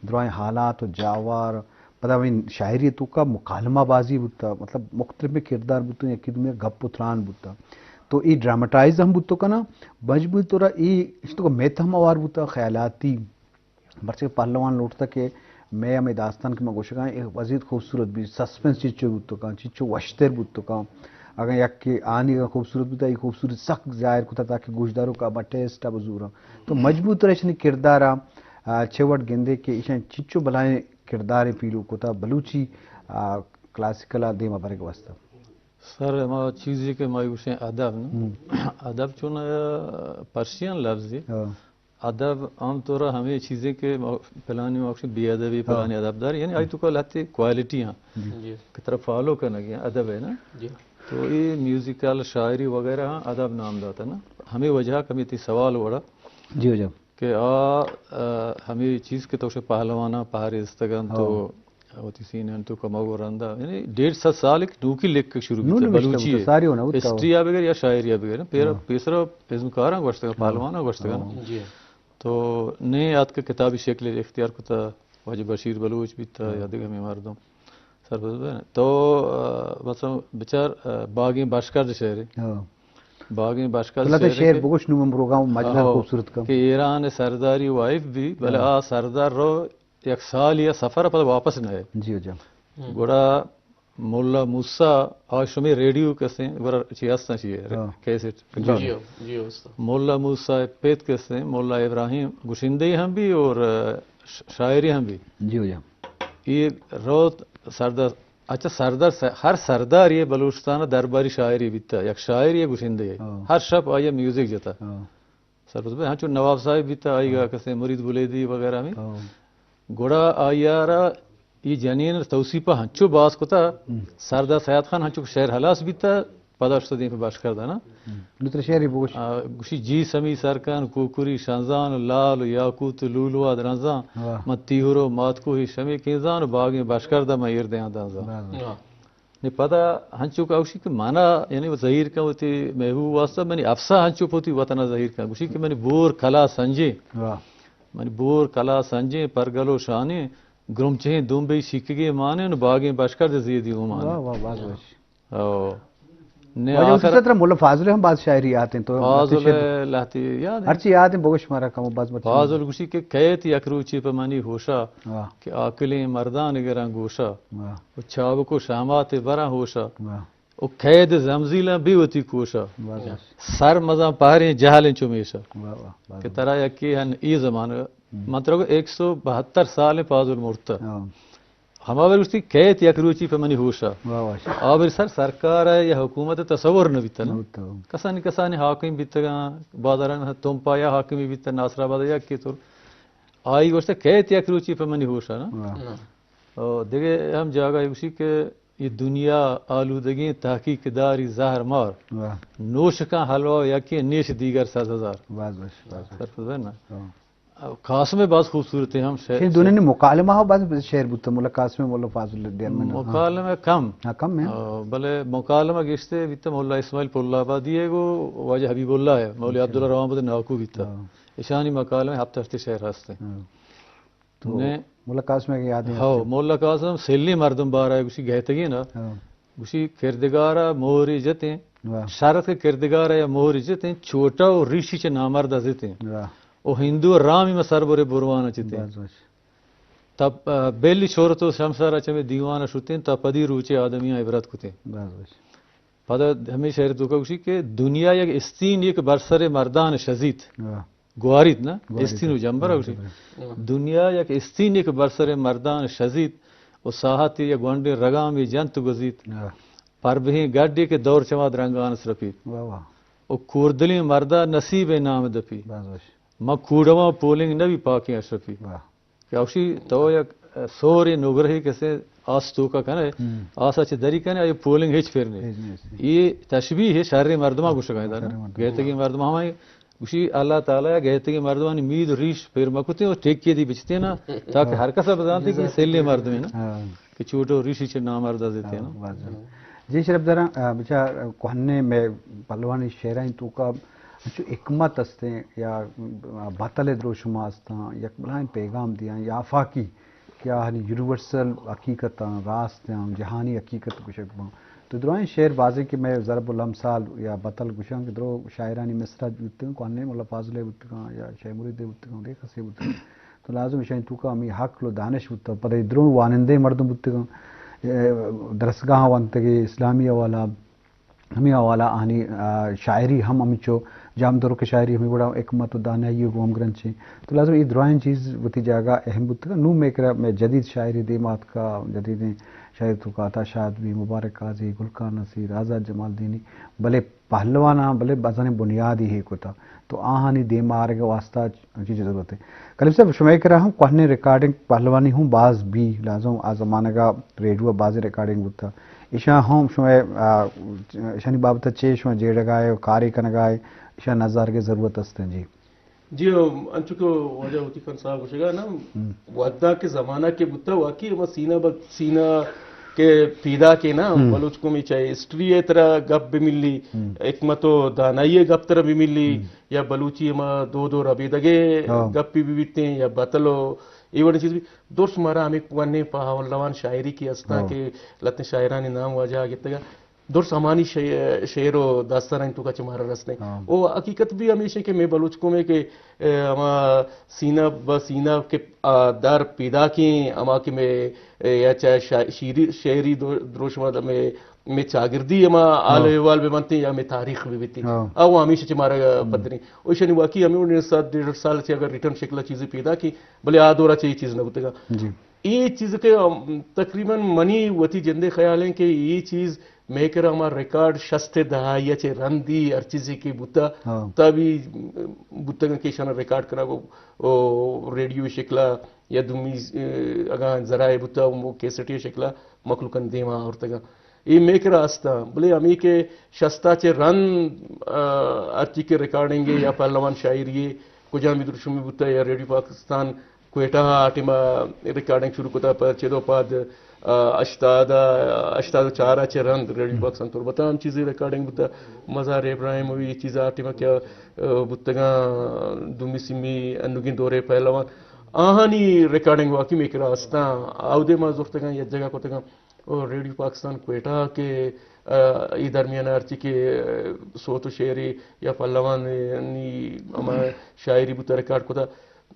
درائیں حالات و جاوار پتہ وین شاعری تو کا مکالمہ بازی بودتا مطلب مختلف کردار بودتا یکی میں گپ اتران بودتا تو ای ڈرامٹائز ہم بودتا کنا مجبوری طورا ای اس تو میتھ ہم اوار بودتا خیالاتی برچہ پہلوان لوٹتا کہ میں ہمیں داستان کے میں گوشگاں ایک وزید خوبصورت بھی سسپنس چیچو بودتا کان چیچو وشتر بودتا کان اگر یک کہ آنی کا خوبصورت بودتا یہ خوبصورت سخت ظاہر کتا تاکہ گوشداروں کا بٹیسٹا بزورا تو مجبور طور اشنی کردارا چھوٹ گندے کہ اشن چیچو بلائیں کردار پیلو کتا بلوچی کلاسیکل دیما برگ واسطہ سر ما چیزی کہ ما گوشیں ادب ادب چون پرشین لفظ ہے ادب عام طور ہمیں چیزیں کہ فلانی موقع بے ادبی فلانی ادبدار یعنی آئی تو کل آتی کوالٹیاں کی طرف فالو کرنا گیا ادب ہے نا تو یہ میوزیکل شاعری وغیرہ ادب نام داتا نا ہمیں وجہ کمی تھی سوال وڑا جی ہو جاؤ کہ ہمیں چیز کے تو پہلوانا پہاڑی استگن تو ہوتی سین تو کماغو رندہ یعنی 150 سال ایک ڈوکی لکھ کے شروع کی بلوچی ہے ہسٹری بغیر یا شاعری بغیر پیسرا پیزمکاراں گوشتگا پہلوانا گوشتگا تو نئے آت کے کتابی شکل اختیار کتا واجب بشیر بلوچ بھی تھا یا دیگر میں مردم سر تو مثلا بچار باغیں باشکار شہر باغیں باشکار شہر بگوش نوم پروگرام مجمع خوبصورت کا کہ ایران سرداری وائف بھی بلے سردار رو ایک سال یا سفر پر واپس نہ ہے جی جا گوڑا مولا موسیٰ آج شمی ریڈیو کسیں گوڑا چیستان چیئے کیسٹ مولا موسیٰ پیت کسیں مولا ابراہیم گشندی ہم بھی اور شاعری ہم بھی جی ہو جا یہ روت سردار اچھا سردار ہر سردار یہ بلوچستان درباری شاعری بیتا یک شاعر یہ گشندی ہے ہر شب آئیے میوزک جاتا سر ہاں چون نواب صاحب بیتا آئی گا کسیں مرید بلیدی وغیرہ میں گوڑا آیارا یہ جنین توصیپہ ہنچو باز کتا سردار سیاد خان ہنچو شہر حلاس بیتا پداشتا دین پہ باش کردہ نا دوسرے شہری بوش گوشی جی سمی سرکان کوکری شانزان لال یاقوت لولو درنزان متیہرو ماتکو ہی شمی کینزان باغیں باش کردہ میں ایر دیاں دانزان نہیں پتہ ہنچو کا گوشی کہ مانا یعنی وہ ظہیر کا ہوتی محبوب واسطہ میں نے افسا ہنچو پوتی وطنہ ظہیر کا گوشی کہ میں نے بور کھلا سنجے میں بور کلا سنجے پرگلو شانے گرم چہیں دومبئی سکھگے مانے ان باغیں بشکر دے زیدی ہوں مانے نے آخر طرح مولا فاضل ہم بعض شاعری آتے ہیں تو فاضل لہتی یاد ہے ہر چی یاد ہے بگوش مارا کم بعض فاضل گوشی کہ کہت یکروچی پہ منی ہوشا کہ آکلیں مردان گران گوشا وہ چھاو کو شامات برا ہوشا وہ قید زمزیلہ بھی ہوتی کوشا سر مزاں پہریں جہلیں چمیشا کہ طرح یکی ہن ای زمانہ مطلب 172 سال فاضل مرتا ہمارے اس کی قید یکروچی پہ منی ہوشا آبر سرکار ہے یا حکومت تصور نہ بیتا نا کسانی حاکم بیتا گا بادران تم پایا حاکمی بیتا ناصر آباد یا کی طور آئی گوشتا قید یکروچی پہ منی ہوشا نا دیکھے ہم جاگا اسی کہ یہ دنیا آلودگی تحقیق داری زہر مار نوش کا حلوہ یکی نیش دیگر 7,000 قاسم میں بعض خوبصورت ہیں ہم شہر دونوں نے مکالمہ ہو بعض شہر بودتا مولا قاسم میں مولا فاضل مکالمہ کم ہے بلے مکالمہ گشتے بیتا مولا اسماعیل پول آبادی ہے وہ واجہ حبیب اللہ ہے مولا عبداللہ روان بود ناکو بیتا اشانی مکالمہ ہفتہ ہفتے شہر ہستے مولا قاسم ہے یاد ہے ہاں مولا قاسم سیلی مردم بارا ہے گوشی گہتگی نا گوشی کردگارا موری جتیں شارت کے کردگارا یا موری جتیں چھوٹا و ریشی چے نامردہ جتیں او ہندو رامی میں سربر بروانا چتے تب بیلی شورتو شمسارا چمیں دیوانا شتیں تا پدی روچے آدمیاں عبرت کتے پدا ہمیں شہر دوکا گوشی کہ دنیا یک استین یک برسر مردان شزید گوارید نا استینو جنبرا گوشی دنیا یک استین یک برسر مردان شزید و ساحتی یا گوانڈے رگامی جنت گزید پر بہیں گاڑی کے دور چماد رنگان سرپید و کوردلی مردہ نصیب نام دپی ما کوڑواں پولنگ نبی پاکیں اشرفی کہ اوشی تو یک سوری نگرہی کسے آستو کا کنے آسا چھ دری کنے یہ پولنگ ہیچ پھرنے یہ تشبیح ہے شر مردمہ گوشگاہیں دا گہتگی مردمہ ہمیں گوشی اللہ تعالیٰ گہتگی مردمہ مید ریش پھر مکتے ہیں اور ٹیکی دی بچتے ہیں نا تاکہ ہر کسا بزانتے کہ سیلے مرد میں نا کہ چھوٹو ریشی چھ نامردہ دیتے ہیں نا جی شرف درہ بچہ کوہنے میں پلوانی شہرائیں تو کا جو حکمت ہستے یا بطل دروشما ہستا یک بلائیں پیغام دیا یا آفاقی کیا یونیورسل حقیقت راست جہانی حقیقت کچھ تو درائیں شعر بازی کہ میں ضرب الامثال یا بطل گشاں کہ درو شاعرانی مصرع بودتے ہیں کوانے مولا فاضل بودتے ہیں یا شاہ مرید بودتے ہیں دیکھ سے بودتے ہیں تو لازم شاہ تو کا ہمیں حق لو دانش بودتا پر درو وانندے مردم بودتے ہیں درسگاہ وانتگی اسلامی والا ہمیں حوالہ آنی شاعری ہم چو جام درو کے شاعری ہمیں بڑا حکمت و دانائی و ہم گرنچیں تو لازم یہ درائیں چیز وتی جاگہ اہم بودتے ہیں نو میں جدید شاعری دیمات کا جدید شاید تو کا عطا شادوی مبارک قاضی گلکار نصیر آزاد جمال دینی بھلے پہلوانا بھلے بازانے بنیادی ہے کو تھا تو آہانی دے مارے کا واسطہ چیز ضرورت ہے کلیم صاحب شمع کر رہا ہوں کوہنے ریکارڈنگ پہلوانی ہوں باز بھی لازم آزمانہ کا ریڈیو باز ریکارڈنگ ہوتا ایشا ہوں شمع ایشانی بابتا چے شمع جیڑ گائے کاری کن گائے ایشا نظر کے ضرورت ہستے جی جی انچو کو وجہ ہوتی خان صاحب ہوشگا نا وعدہ کے زمانہ کے بتا واقعی اما سینہ کے پیدا کے نا بلوچ کو میں چاہے ہسٹری ہے طرح گپ بھی ملی حکمت و دانائی گپ طرح بھی ملی یا بلوچی اما دو ربیدگے گپ بھی بیٹتے ہیں یا بطلو ایوڑی چیز بھی دوست مارا ہمیں پوانے پاہولوان شاعری کی استا کے لتن شاعرانی نام واجہ آگے تگا دور سامانی شعر و داستان تو کا چمارا رسنے وہ حقیقت بھی ہمیشہ کہ میں بلوچ کو میں کہ اما سینہ کے در پیدا کی اما کہ میں یا چاہے شعری دروشما میں چاگردی اما آل احوال بھی بنتے یا میں تاریخ بھی بیتی او ہمیشہ چمارا پدری اوشنی واقعی ہمیں 1.5 سال سے اگر ریٹرن شکلہ چیزیں پیدا کی بلے آدورا چاہیے چیز نہ ہوتے گا یہ چیز کے تقریباً منی وتی جندے خیال ہیں کہ یہ چیز میں کر ہمارا ریکارڈ شستے دہائی چے رندی ہر چیزی کی بوتا تبھی بوتا کے شان ریکارڈ کرا وہ ریڈیو شکلا یا دمی اگاں ذرائع بوتا وہ کیسٹی شکلا مخلوقن دیما اور تگا یہ میں کر آستا بلے ہمیں کے شستا چے رند ارچی کے ریکارڈنگ یا پہلوان شاعری کجا بھی درشمی بوتا یا ریڈیو پاکستان کوئٹہ آٹما ریکارڈنگ شروع کرتا پر چیدو پاد اشتاد چارا چے رند ریڈیو پاکستان تو بتا ہم چیزیں ریکارڈنگ بتا مزار ابراہیم ہوئی یہ چیزیں آٹما کیا بتگاں دمی سمی انگین دورے پہلوان آہانی ریکارڈنگ واقعی میں کرا استا آودے ما زفتگاں یا جگہ کو تگاں اور ریڈیو پاکستان کوئٹہ کے ای درمیان ارچی کے صوت و شعری یا پہلوان شاعری بتا ریکارڈ کو تھا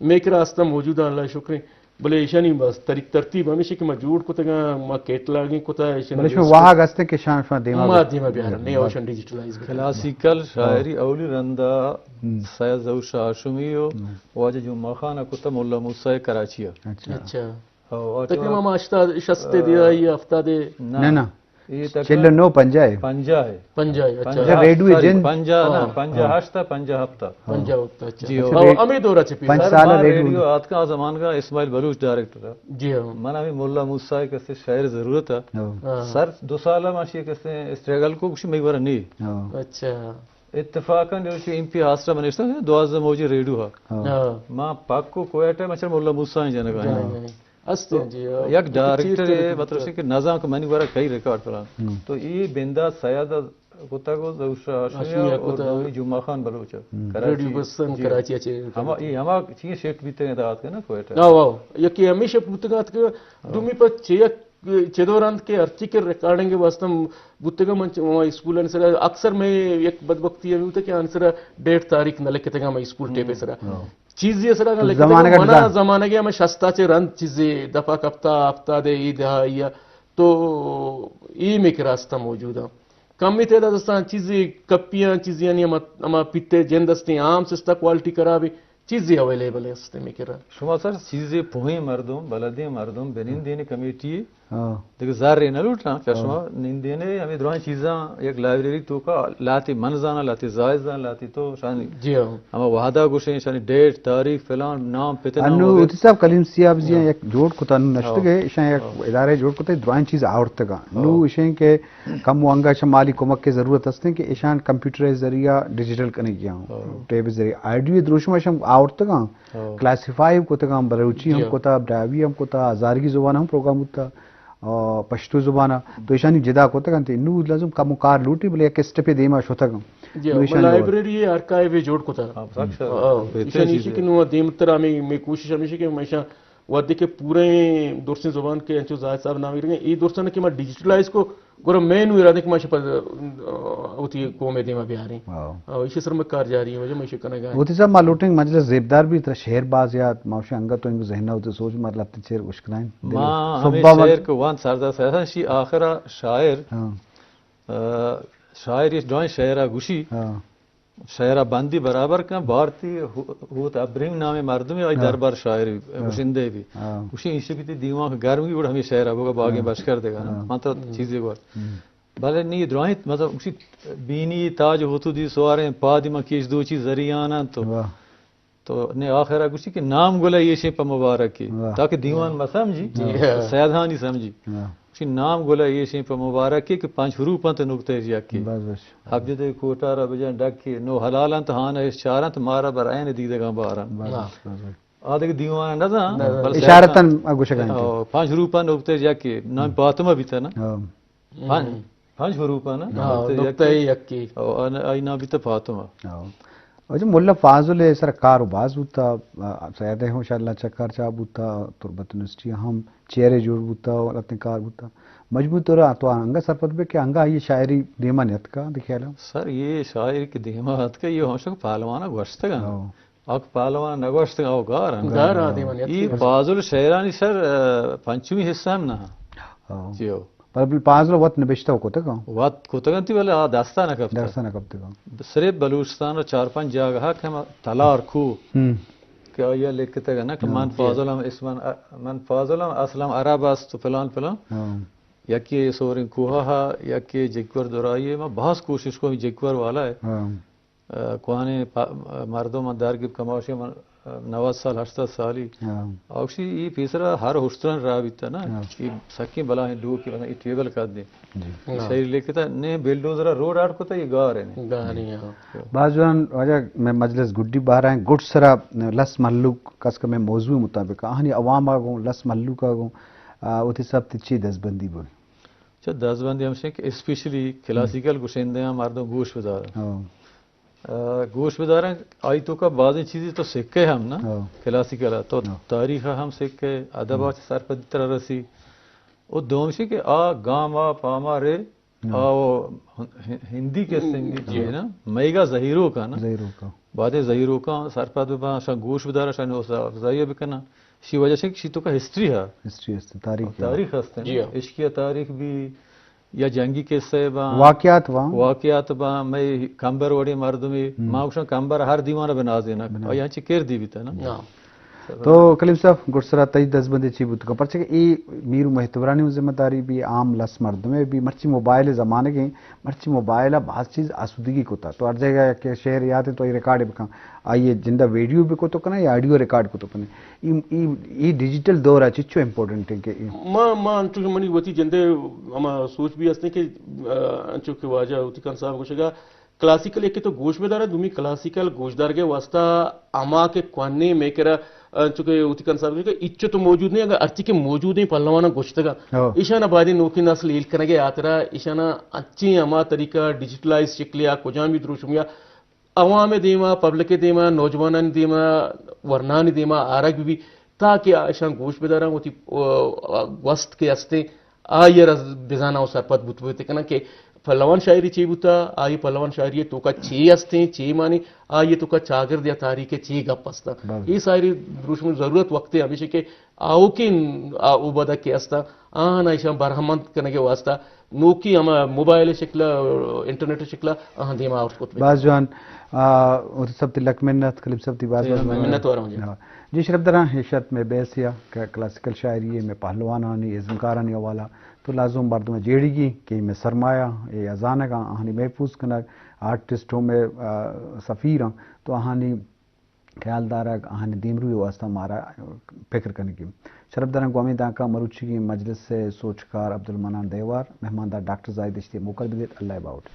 میں کرا استا موجودہ اللہ شکریں بلے ایشانی بس ترتیب ہمیشہ کہ میں جوڑ کو تگا میں کیٹلاگنگ کو تا بلے شو وہاں گستے کہ شان شان دیما دیما بیار نہیں اوشن ڈیجیٹلائز کلاسیکل شاعری اولی رندہ سید ظہور شاہ ہاشمیو واجہ جمعہ خانہ کتا مولا موسیٰ کراچیہ اچھا تقریبا ما شستے دیا یہ ہفتہ دے نا چلو نو پنجائے اچھا ریڈیو جن پنجا ہشتہ پنجا ہفتہ جی امید ہو رہا چھپی 5 سال ریڈیو آت کا زمان کا اسماعیل بلوچ ڈائریکٹر ہے جی ہاں منا بھی مولا موسیٰ کسے شاعر ضرورت ہے سر 2 سالہ ماشی کسے اسٹریگل کو کچھ میں بارا نہیں اچھا اتفاقاً جو ایم پی آسرا منسٹر ہے 2000 موجی ریڈیو ہے ماں پاک کو کوئٹہ ہے مچھر مولا موسیٰ ہی جانے گا یک ڈائریکٹر ہے مطلب سے کہ نظام کو منی بارا کئی ریکارڈ کرا تو یہ بندہ سیادہ کتا کو ظہور شاہ ہاشمی اور جمعہ خان بلوچ ریڈیو بسن کراچی اچھے یہ ہما چیئے شیٹ بیتے ہیں دعات کے نا کوئٹہ یکی ہمیشہ پوتگات کے دومی پر چیدورند کے ارچی کے ریکارڈنگ کے واسطہ بوتگا من اسکول انسرا اکثر میں یک بدبختی ہے ہوتا کہ انسرا 1.5 تاریخ نہ لکھتے گا میں اسکول ٹیپے سرا چیز یہ سرا لکھتے گا منا زمانہ گیا میں شستا چے رند چیزیں دفعہ ہفتہ دے عید یا تو یہ میں راستہ موجود ہے کم تعداد دستان چیزیں کپیاں چیزیں یعنی اما پیتے جندستے عام سستا کوالٹی کرا بھی چیزیں اویلیبل ہے سستے میں کرا شما سر چیزیں پوہیں مردم بلدیں مردم بنین دینے کمیٹی دیکھ زار رہے نہ لوٹنا کیا شما نین دینے ہمیں دروان چیزاں ایک لائبریری تو کا لاتی منزانا لاتی زائزانا لاتی تو شانی جی ہاں ہما وحدہ گوشیں شانی ڈیٹ تاریخ فلان نام پتہ نام انو اتی صاحب کلیم سیاب زیاں یک جوڑ کتا انو نشتے گئے اشان یک ادارے جوڑ کتا دروان چیز آورتا گا نو اشان کے کم وانگا شمالی کمک کے ضرورت ہستے ہیں کہ اشان کمپیوٹر ذریعہ ڈیجیٹل کرنے گیا ہوں ٹیب ذریعہ آئیڈیو دروشم اشان آورتا گا کلاسیفائی کتا گا بلوچی ہم کتا ڈراوی ہم کتا ہزارگی زبان ہم پروگرام ہوتا پشتو زبانہ تو ایشانی جدا کوتا گا نو لازم کم کار لوٹی بلے ایک اسٹپی دیما شوتا گا لائبریری آرکائیو جوڑ کو تھا کہ نو دیم ترا میں کوشش ہمیشہ کہ ہمیشہ وعدے کے پورے دوستین زبان کے انچو زاہد صاحب نام رہیں ای دوستان کہ میں ڈیجیٹلائز کو گورا میں نو ارادے کہ میں شپا ہوتی قوم دیما بھی آ رہی ہیں اسی سر میں کار جا رہی ہیں وجہ میں شکنے گا ہوتی صاحب مالوٹنگ مجلس زیبدار بھی ترہ شہر باز یا ماوشی انگا تو انگو ذہنہ ہوتے سوچ مطلب تی چیر اشکنائیں ماں ہمیں شہر کو وان سردہ سیسا شی آخرہ شاعر اس جوائیں شہرہ گوشی شاعرہ باندی برابر کا بارتی ہوتا ابرہیم نام مردمی آئی دربار شاعر گوشندے بھی گوشی ایشی کی تی دیوان کا گرمی گوڑا ہمیں شاعرہ ہوگا باغیں بش کر دے گا مطلب چیزیں گوڑ بھلے نہیں دعائیں مطلب گوشی بینی تاج ہوتو دی سواریں پادی کیش دو چیز ذریعانا تو نے آخرہ گوشی کہ نام گولا یہ شیپا مبارک کی تاکہ دیوان ما سمجھی سیدھانی سمجھی نام گولا یہ شیں پہ مبارک کی کہ 5 حروف انت نکتے جیا کی حق جدے کوٹارا بجان ڈک کی نو حلالان تو ہانا اس چاران تو مارا برائن دیدے گا باران آدھے دیوان نظام اشارتاً گوشہ گائیں 5 حروف نکتے جیا کی نام پاتمہ بھی تھا نا 5 حروف نکتے یک کی آئی نام بھی تھا فاطمہ وجہ ملا فاضل سر کار باز ہوتا سیدہ ہوں شاءاللہ چکر چاب ہوتا تربت یونیورسٹی ہم چہرے جوڑ ہوتا اور اپنے کار ہوتا مجبور تو رہا تو انگا سرپت بے کہ انگا یہ شاعری دیما نیت کا دکھیا لہا سر یہ شاعری کی دیما نیت کا یہ ہمشہ پہلوانا گوشت گا آک پہلوانا نگوشت گا گارا یہ فاضل شاعرانی سر 5ویں حصہ ہم نہا جیو پر پانچ لوگ وقت نبشتہ ہو کوتا گا وقت کوتا گا تی والے داستانہ کبتے گا صرف بلوچستان اور 4-5 جگہ کہ ہم تلار کھو کہ یہ لکھتے گا نا کہ من فاضلم اسلم عرب است تو فلان یا کہ سورن کوہا یا کہ جگور دورائیے میں بہت کوشش کو جگور والا ہے کوہانے مردوں دارگب کماشی 90 سال 80 سالی اوشی یہ پیسرا ہر ہوشتران رہا بیتا نا یہ سکی بلا ہیں لوگ کی بنا یہ ٹیبل کر دیں شہری لکھتا تھا نے بیلڈوزرہ روڈ آٹ کو تا یہ گاہ رہے ہیں بعض جوان وجہ میں مجلس گڈی باہر آئیں گڈ سرا لس محلوک کس کا میں موضوع مطابق آہنی عوام آگوں لس محلوک آگوں اوٹی سب تچی دزبندی بول اچھا دزبندی ہم سے کہ اسپیشلی کلاسیکل گوشندے ہیں مردوں گوش بدار گوش بداریں آئی تو کا بعض چیزیں تو سکے ہم نا کلاسیکل تو تاریخ ہم سکے ادب سر پر طرح رسی وہ دومشی کہ گام پاما رے ہندی کے سنگی ہے نا میگا زہیروں کا نا باتیں زہیروں کا سر پر گوش بدارا شاید افزائیہ بکنا شی وجہ سے شی تو کا ہسٹری ہے تاریخ ہستے ہیں عشقیہ تاریخ بھی یا جنگی قصے با واقعات با میں کمبر وڑی مردمی ماں کمبر ہر دیوانہ بنا دینا اور یہاں چی کیر دی بھی تھا نا تو کلیم صاحب گرسرا تئی دزبندی چی بود کا پرچہ کہ ای میرو محتورانی ذمہ داری بھی عام لس مردمے بھی مرچی موبائل زمانے کے مرچی موبائل بعض چیز آسودگی کو تھا تو ہر جگہ کہ شہر یاد ہے تو یہ ریکارڈ بکا آئیے جندہ ویڈیو بھی کو تو کنا یا آڈیو ریکارڈ کو تو کنا یہ ڈیجیٹل دور ہے چچو امپورٹنٹ ہے کہ ماں انچو کہ منی وطی جندے ہما سوچ بھی ہستے کہ انچو کہ واجہ ہوتی کان صاحب گوشے گا کلاسیکل ایک تو گوش میں دارا دومی کلاسیکل گوشدار کے واسطہ اما کے کوانے میں کرا چونکہ اوتی کان صاحب کہ اچھو تو موجود نہیں اگر ارچی کے موجود نہیں پہلوانا گوشت گا ایشانہ بعدی نوکی نسل ایل کرنے گے آترا ایشانہ اچھی اما طریقہ ڈیجیٹلائز شکلیا کجان بھی دروشمیا عوام دیما پبلک دیما نوجوانان دیما ورنان دیما آرگ بھی تاکہ ایشان گوش بدارا ہوتی وسط کے استے آئیے بزانا و سرپت بوتے کنا کہ پہلوان شاعری چی بوتا آئی پہلوان شاعری تو کا چی استے چی مانی آئیے تو کا چاگر دیا تاریخ چی گپ استا یہ شاعری دروش میں ضرورت وقت ہے ہمیشہ کہ آؤ کی او بدا کے استا آنا ایشان برہمند کرنے کے واسطہ نوکی ہما موبائل شکل انٹرنیٹ شکل آہاں دیما آؤٹ کت باز جوان سب تلک منت کلب سب تی باز منت ہو رہا ہوں جی شرف درہ حیشت میں بیسیا کہ کلاسیکل شاعری میں پہلوانانی ازمکارانی حوالہ تو لازم مردم میں جیڑی گی کہ میں سرمایہ یہ ازانہ کا آہانی محفوظ کرنا آرٹسٹوں میں سفیر ہوں تو آہانی خیال دارہ آہانی دیمروی واسطہ ہمارا فکر کرنے کی شرف درہ گوامی دانکا مروچی کی مجلس سے سوچکار عبدالمنان دیوار مہماندار ڈاکٹر زاہد اشتی موکل بدیت اللہ باؤٹ